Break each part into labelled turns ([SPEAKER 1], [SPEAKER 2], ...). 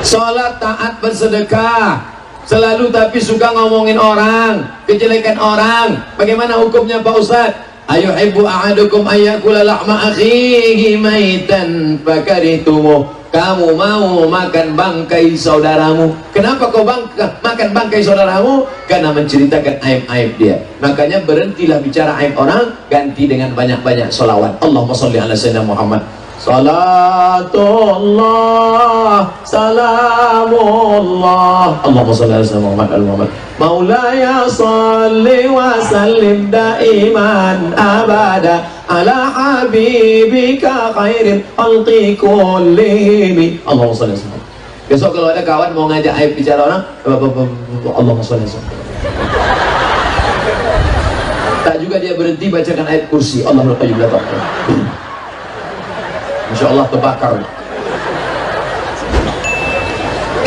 [SPEAKER 1] sholat, taat, bersedekah, selalu tapi suka ngomongin orang, kejelekan orang. Bagaimana hukumnya Pak Ustadz? Ayuhibbu ahadukum ayyakula lahma akhihi maitan fakaritumu. Kamu mau makan bangkai saudaramu. Kenapa kau makan bangkai saudaramu? Karena menceritakan aib-aib dia. Makanya berhentilah bicara aib orang, ganti dengan banyak-banyak sholawat. Allahumma sholli ala sayyidina Muhammad. Salatullah, salamullah. Allahumma sholli ala sayyidina Muhammad al-Muhammad. Maulaya sholli wa sallim daiman abada ala habibika khairil khalqi kullihim. Allahumma sholli ala sayyidina. Besok kalau ada kawan mau ngajak aib bicara orang, Allahumma sholli ala sayyidina. Tak juga dia berhenti bacakan ayat kursi. Allahul qayyum la taqdir. Insyaallah terbakar.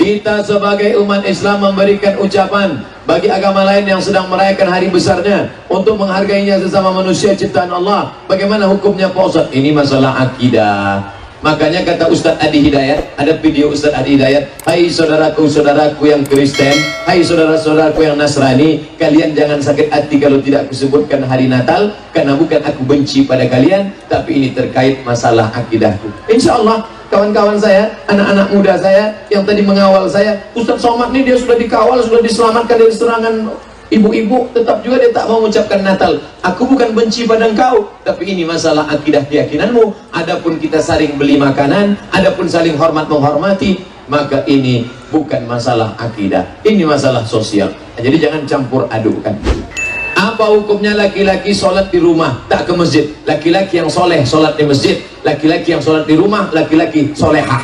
[SPEAKER 1] Kita sebagai umat Islam memberikan ucapan bagi agama lain yang sedang merayakan hari besarnya untuk menghargainya sesama manusia ciptaan Allah. Bagaimana hukumnya Pak Ustadz? Ini masalah akidah. Makanya kata Ustadz Adi Hidayat, ada video Ustadz Adi Hidayat, hai saudaraku-saudaraku yang Kristen, hai saudara-saudaraku yang Nasrani, kalian jangan sakit hati kalau tidak kusebutkan hari Natal, karena bukan aku benci pada kalian, tapi ini terkait masalah akidahku. Insya Allah kawan-kawan saya, anak-anak muda saya yang tadi mengawal saya, Ustadz Somad ini dia sudah dikawal, sudah diselamatkan dari serangan ibu-ibu, tetap juga dia tak mau mengucapkan Natal. Aku bukan benci pada engkau, tapi ini masalah akidah keyakinanmu. Adapun kita saling beli makanan, adapun saling hormat menghormati, maka ini bukan masalah akidah, ini masalah sosial. Jadi jangan campur adukan. Apa hukumnya laki-laki sholat di rumah tak ke masjid? Laki-laki yang soleh sholat di masjid, laki-laki yang sholat di rumah, laki-laki solehah.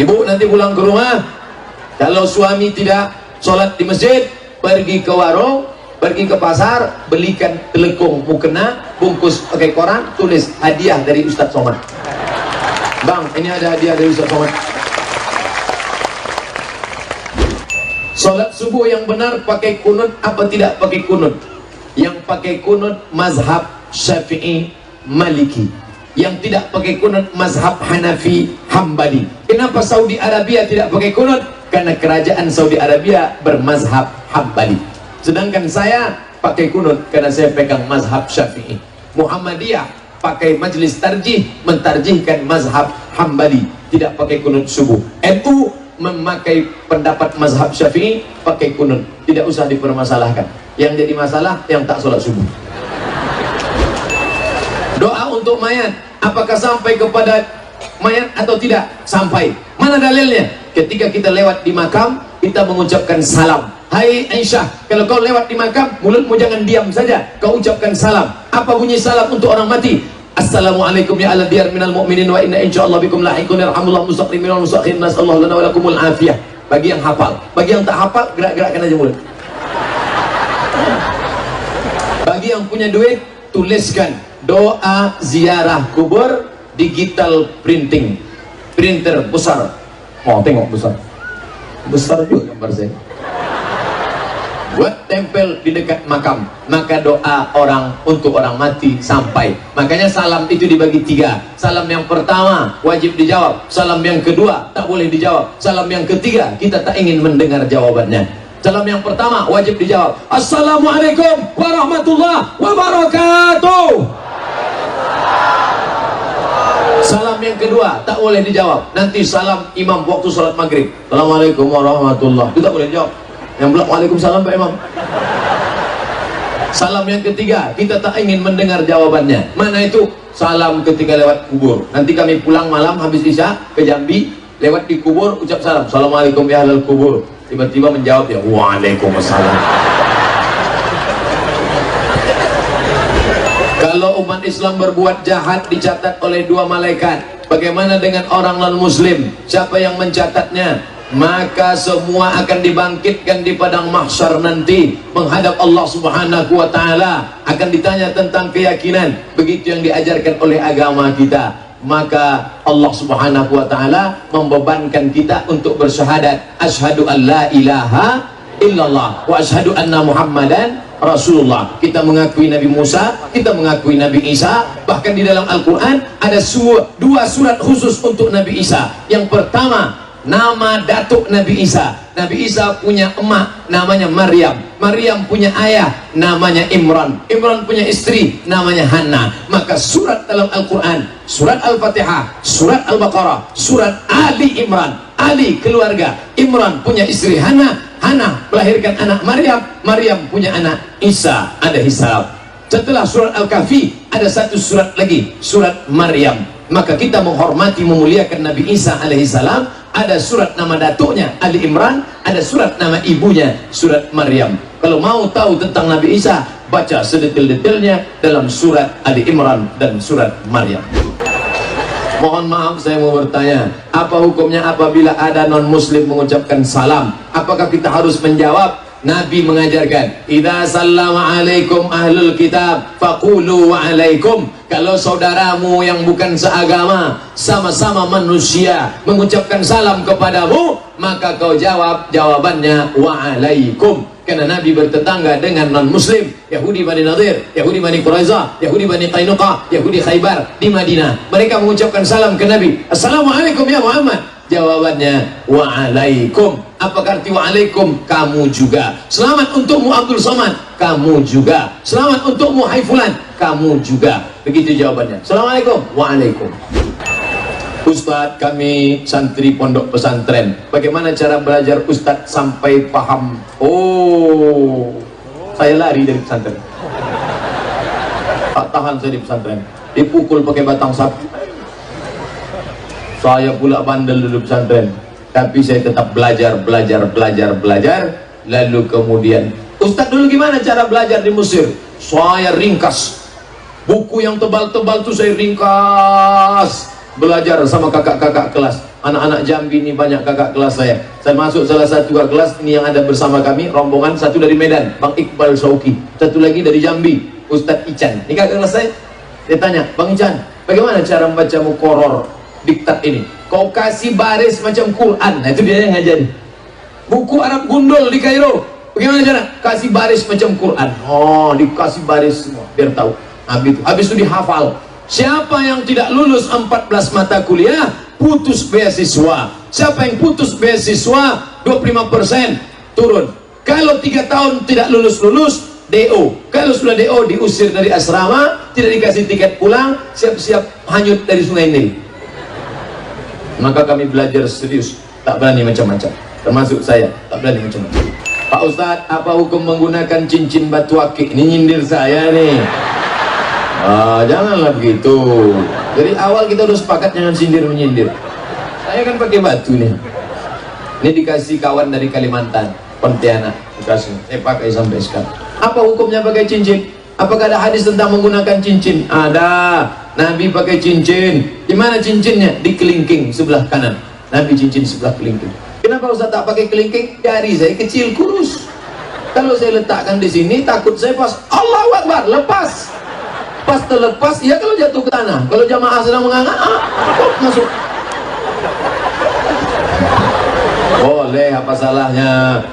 [SPEAKER 1] Ibu nanti pulang ke rumah, kalau suami tidak sholat di masjid, pergi ke warung, pergi ke pasar, belikan telekung mukena, bungkus pakai koran, tulis hadiah dari Ustadz Somad. Bang, ini ada hadiah dari Ustadz Somad. Sholat subuh yang benar pakai kunut apa tidak pakai kunut? Yang pakai kunut mazhab Syafi'i Maliki, yang tidak pakai kunut mazhab Hanafi Hambali. Kenapa Saudi Arabia tidak pakai kunut? Karena kerajaan Saudi Arabia bermazhab Hambali. Sedangkan saya pakai kunut karena saya pegang mazhab Syafi'i. Muhammadiyah pakai majlis tarjih, mentarjihkan mazhab Hambali, tidak pakai kunut subuh. NU memakai pendapat mazhab Syafi'i, pakai kunut, tidak usah dipermasalahkan. Yang jadi masalah yang tak sholat subuh. Doa untuk mayat, apakah sampai kepada mayat atau tidak? Sampai. Mana dalilnya? Ketika kita lewat di makam, kita mengucapkan salam. Hai Aisyah, kalau kau lewat di makam, mulutmu jangan diam saja, kau ucapkan salam. Apa bunyi salam untuk orang mati? Assalamualaikum ya ala diyar minal mu'minin wa inna insyaallah bikum lahiqun yarhamullah mustaqim minal mustaqim nasallahu lana wa lakumul afiyah. Bagi yang hafal, bagi yang tak hafal, gerak-gerakkan aja mulut. Bagi yang punya duit, tuliskan doa ziarah kubur, digital printing, printer besar. Oh, tengok besar, besar juga gambar saya. Buat tempel di dekat makam, maka doa orang untuk orang mati sampai. Makanya salam itu dibagi tiga. Salam yang pertama wajib dijawab, salam yang kedua tak boleh dijawab, salam yang ketiga kita tak ingin mendengar jawabannya. Salam yang pertama wajib dijawab, Assalamualaikum warahmatullahi wabarakatuh. Salam yang kedua tak boleh dijawab, nanti salam imam waktu sholat maghrib, Assalamualaikum warahmatullahi, itu tak boleh dijawab. Yang bilang waalaikumsalam Pak Imam. Salam yang ketiga kita tak ingin mendengar jawabannya. Mana itu? Salam ketika lewat kubur. Nanti kami pulang malam habis isya ke Jambi, lewat di kubur ucap salam, Assalamualaikum ya ahlal kubur. Tiba-tiba menjawab ya waalaikumsalam. Kalau umat Islam berbuat jahat dicatat oleh dua malaikat, bagaimana dengan orang non-muslim? Siapa yang mencatatnya? Maka semua akan dibangkitkan di padang mahsyar nanti menghadap Allah Subhanahu wa taala, akan ditanya tentang keyakinan begitu yang diajarkan oleh agama kita. Maka Allah Subhanahu wa taala membebankan kita untuk bersyahadat asyhadu an la ilaha illallah wa asyhadu anna Muhammadan Rasulullah, kita mengakui Nabi Musa, kita mengakui Nabi Isa. Bahkan di dalam Al-Quran ada dua surat khusus untuk Nabi Isa. Yang pertama, nama datuk Nabi Isa. Nabi Isa punya emak namanya Maryam, Maryam punya ayah namanya Imran, Imran punya istri namanya Hannah. Maka surat dalam Al-Quran, surat Al-Fatihah, surat Al-Baqarah, surat Ali Imran, Ali keluarga, Imran punya istri Hannah, Hannah melahirkan anak Maryam, Maryam punya anak Isa alaihi salam. Setelah surat Al-Kahfi ada satu surat lagi, surat Maryam. Maka kita menghormati, memuliakan Nabi Isa alaihi salam. Ada surat nama datuknya Ali Imran, ada surat nama ibunya surat Maryam. Kalau mau tahu tentang Nabi Isa, baca sedetail-detailnya dalam surat Ali Imran dan surat Maryam. Mohon maaf, saya mau bertanya, apa hukumnya apabila ada non muslim mengucapkan salam? Apakah kita harus menjawab? Nabi mengajarkan, idza sallama alaikum ahlul kitab faqulu wa alaikum. Kalau saudaramu yang bukan seagama, sama-sama manusia, mengucapkan salam kepadamu, maka kau jawab jawabannya wa alaikum. Karena Nabi bertetangga dengan non muslim, Yahudi Bani Nadir, Yahudi Bani Quraizah, Yahudi Bani Qainuqa, Yahudi Khaybar di Madinah. Mereka mengucapkan salam ke Nabi, assalamualaikum ya Muhammad. Jawabannya wa'alaikum. Apa arti wa'alaikum? Kamu juga. Selamat untukmu Abdul Somad, kamu juga. Selamat untukmu Hai Fulan, kamu juga. Begitu jawabannya. Assalamualaikum, wa'alaikum. Ustadz, kami santri pondok pesantren, bagaimana cara belajar Ustadz sampai paham? Oh, saya lari dari pesantren, tak tahan saya di pesantren, dipukul pakai batang sapi. Saya pula bandel dulu pesantren, tapi saya tetap belajar. Lalu kemudian, Ustadz dulu gimana cara belajar di Mesir? Saya ringkas buku yang tebal-tebal tuh, saya ringkas. Belajar sama kakak-kakak kelas, anak-anak Jambi ini banyak kakak kelas saya. Saya masuk salah satu kakak kelas ini yang ada bersama kami, rombongan satu dari Medan, Bang Iqbal Sauki, satu lagi dari Jambi, Ustadz Ican. Ini kakak kelas saya. Dia tanya, Bang Ican, bagaimana cara membaca mukoror diktat ini? Kau kasih baris macam Quran. Nah, itu dia yang ngajarin. Buku Arab gundul di Kairo, bagaimana cara? Kasih baris macam Quran. Oh, dikasih baris semua biar tahu. Habis itu dihafal. Siapa yang tidak lulus 14 mata kuliah, putus beasiswa. Siapa yang putus beasiswa, 25% turun. Kalau 3 tahun tidak lulus-lulus, DO. Kalau sudah DO, diusir dari asrama, tidak dikasih tiket pulang, siap-siap hanyut dari Sungai Nil. Maka kami belajar serius, tak berani macam-macam. Termasuk saya, tak berani macam-macam. Pak Ustadz, apa hukum menggunakan cincin batu akik? Ini nyindir saya nih. Janganlah begitu. Dari awal kita udah sepakat jangan sindir-menyindir. Saya kan pakai batu nih. Ini dikasih kawan dari Kalimantan, Pontianak, dikasih. Saya pakai sampai sekarang. Apa hukumnya pakai cincin? Apakah ada hadis tentang menggunakan cincin? Ada. Nabi pakai cincin. Di mana cincinnya? Di kelingking sebelah kanan. Nabi cincin sebelah kelingking. Kenapa Ustaz tak pakai kelingking? Jari saya kecil, kurus. Kalau saya letakkan di sini, takut saya pas Allahu Akbar, lepas. Pas terlepas, ya kalau jatuh ke tanah. Kalau jamaah sedang mengangkat, masuk. Boleh, apa salahnya?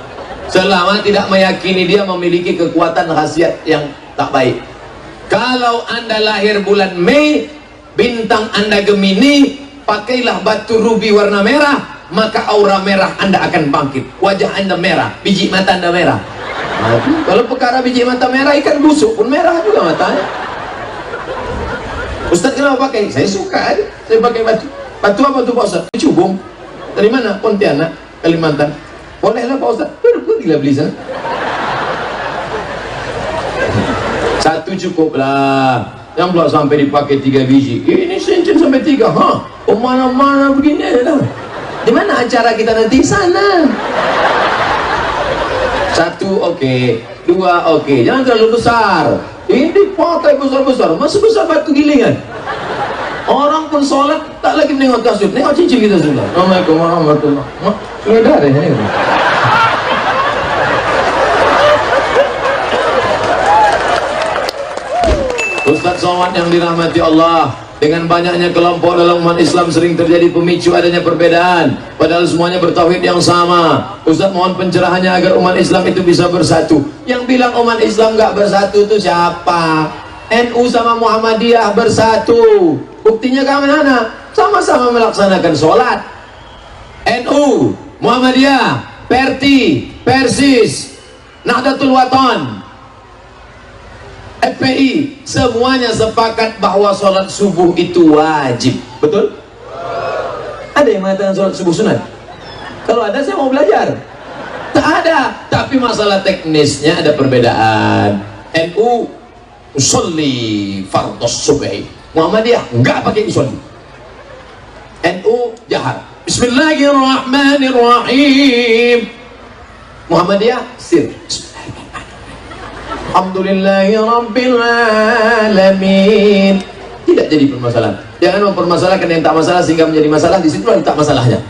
[SPEAKER 1] Selama tidak meyakini dia memiliki kekuatan khasiat yang tak baik. Kalau Anda lahir bulan Mei, bintang Anda Gemini, pakailah batu rubi warna merah, maka aura merah Anda akan bangkit. Wajah Anda merah, biji mata Anda merah. Kalau perkara biji mata merah, ikan busuk pun merah juga matanya. Ustaz kenapa pakai? Saya suka aja. Saya pakai batu. Batu apa tuh Pak Ustaz? Cubung. Dari mana? Pontianak, Kalimantan. Bolehlah Pak Ustaz. Gila beli sana. Satu cukup lah. Yang belum sampai dipakai 3 biji. Ini cincin sampai 3. Oh mana-mana begini aja dah. Di mana acara kita nanti? Sana. 1 oke. 2 oke. Jangan terlalu besar. Ini pakai besar-besar, masih besar batu gilingan. Orang pun sholat tak lagi menengok kasut, nengok cincin kita sudah. Assalamualaikum warahmatullahi wabarakatuh. Sudah ada ya. Ustaz Sahabat sholat yang dirahmati Allah, dengan banyaknya kelompok dalam umat Islam sering terjadi pemicu adanya perbedaan, padahal semuanya bertauhid yang sama. Ustaz mohon pencerahannya agar umat Islam itu bisa bersatu. Yang bilang umat Islam nggak bersatu itu siapa? NU sama Muhammadiyah bersatu. Buktinya kemana? Sama-sama melaksanakan sholat. NU, Muhammadiyah, Perti, Persis, Nahdlatul Wathon, FPI, semuanya sepakat bahwa sholat subuh itu wajib. Betul? Ada yang mengatakan sholat subuh sunat? Kalau ada saya mau belajar. Tak ada. Tapi masalah teknisnya ada perbedaan. NU usolli fardhus subhi, Muhammadiyah enggak pakai usolli. NU jahar Bismillahirrahmanirrahim, Muhammadiyah sir Alhamdulillahi Rabbil Alamin. Tidak jadi permasalahan. Jangan mempermasalahkan yang tak masalah sehingga menjadi masalah. Di situ tak masalahnya.